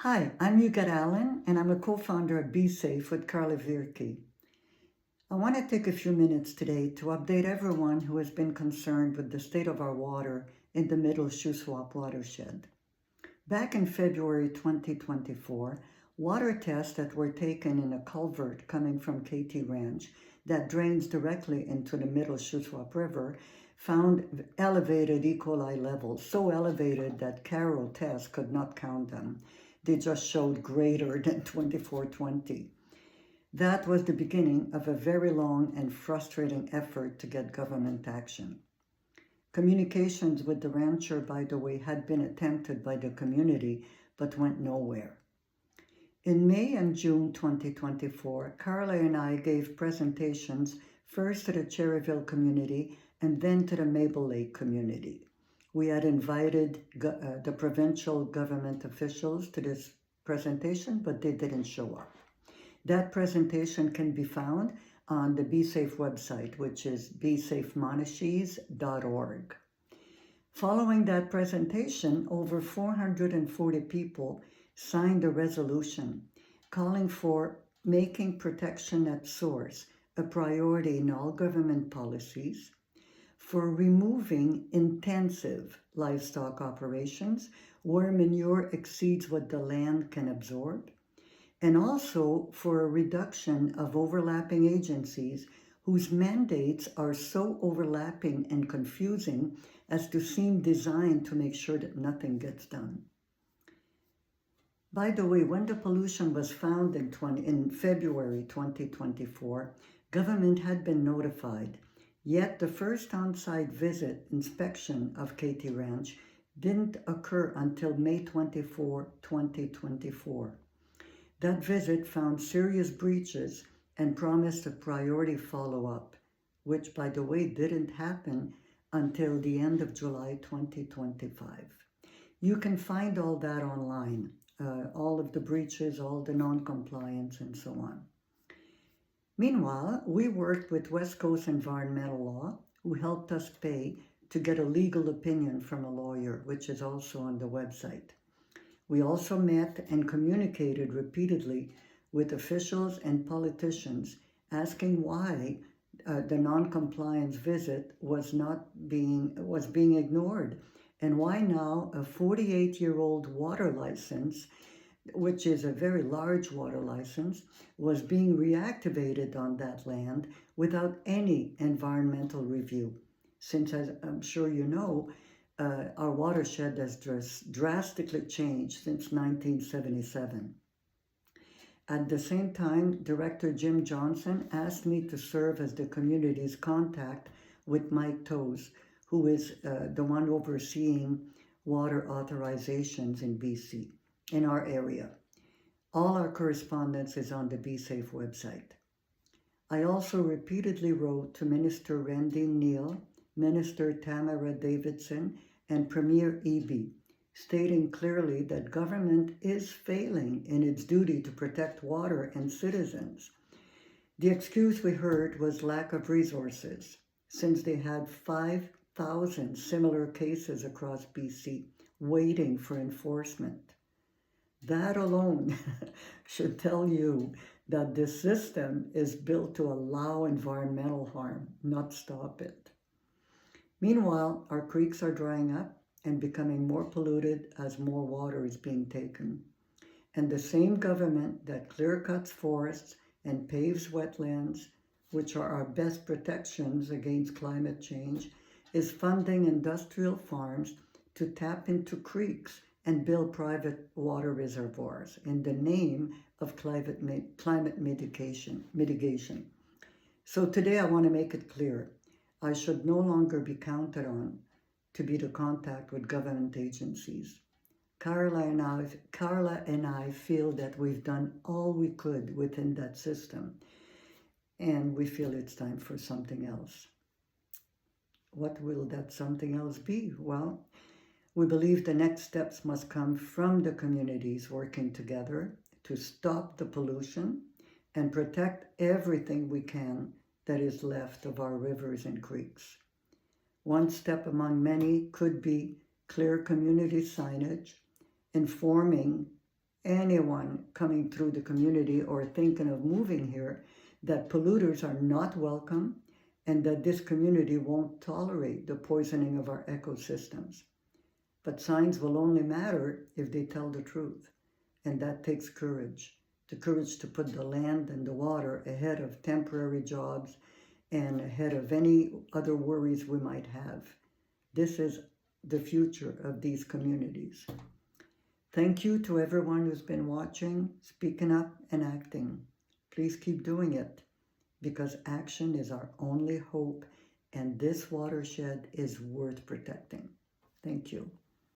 Hi, I'm Yugat Allen, and I'm a co-founder of Be Safe with Carla Virki. I want to take a few minutes today to update everyone who has been concerned with the state of our water in the Middle Shuswap watershed. Back in February 2024, water tests that were taken in a culvert coming from KT Ranch that drains directly into the Middle Shuswap River found elevated E. coli levels, so elevated that Caro tests could not count them. They just showed greater than 2420. That was the beginning of a very long and frustrating effort to get government action. Communications with the rancher, by the way, had been attempted by the community but went nowhere. In May and June 2024, Carla and I gave presentations first to the Cherryville community and then to the Mabel Lake community. We had invited the provincial government officials to this presentation, but they didn't show up. That presentation can be found on the Be Safe website, which is besafemonashees.org. Following that presentation, over 440 people signed a resolution calling for making protection at source a priority in all government policies, for removing intensive livestock operations where manure exceeds what the land can absorb, and also for a reduction of overlapping agencies whose mandates are so overlapping and confusing as to seem designed to make sure that nothing gets done. By the way, when the pollution was found in February 2024, government had been notified, yet the first on-site visit inspection of KT Ranch didn't occur until May 24, 2024. That visit found serious breaches and promised a priority follow-up, which, by the way, didn't happen until the end of July 2025. You can find all that online, all of the breaches, all the non-compliance, and so on. Meanwhile, we worked with West Coast Environmental Law, who helped us pay to get a legal opinion from a lawyer, which is also on the website. We also met and communicated repeatedly with officials and politicians asking why the non-compliance visit was being ignored, and why now a 48-year-old water license, which is a very large water license, was being reactivated on that land without any environmental review. Since, as I'm sure you know, our watershed has drastically changed since 1977. At the same time, Director Jim Johnson asked me to serve as the community's contact with Mike Toes, who is the one overseeing water authorizations in BC, in our area. All our correspondence is on the Be Safe website. I also repeatedly wrote to Minister Randy Neal, Minister Tamara Davidson, and Premier Eby, stating clearly that government is failing in its duty to protect water and citizens. The excuse we heard was lack of resources, since they had 5,000 similar cases across BC waiting for enforcement. That alone should tell you that this system is built to allow environmental harm, not stop it. Meanwhile, our creeks are drying up and becoming more polluted as more water is being taken. And the same government that clear-cuts forests and paves wetlands, which are our best protections against climate change, is funding industrial farms to tap into creeks and build private water reservoirs in the name of climate mitigation. So today I want to make it clear, I should no longer be counted on to be the contact with government agencies. Carla and I feel that we've done all we could within that system, and we feel it's time for something else. What will that something else be? Well, we believe the next steps must come from the communities working together to stop the pollution and protect everything we can that is left of our rivers and creeks. One step among many could be clear community signage informing anyone coming through the community or thinking of moving here that polluters are not welcome and that this community won't tolerate the poisoning of our ecosystems. But signs will only matter if they tell the truth, and that takes courage. The courage to put the land and the water ahead of temporary jobs and ahead of any other worries we might have. This is the future of these communities. Thank you to everyone who's been watching, speaking up, and acting. Please keep doing it, because action is our only hope, and this watershed is worth protecting. Thank you.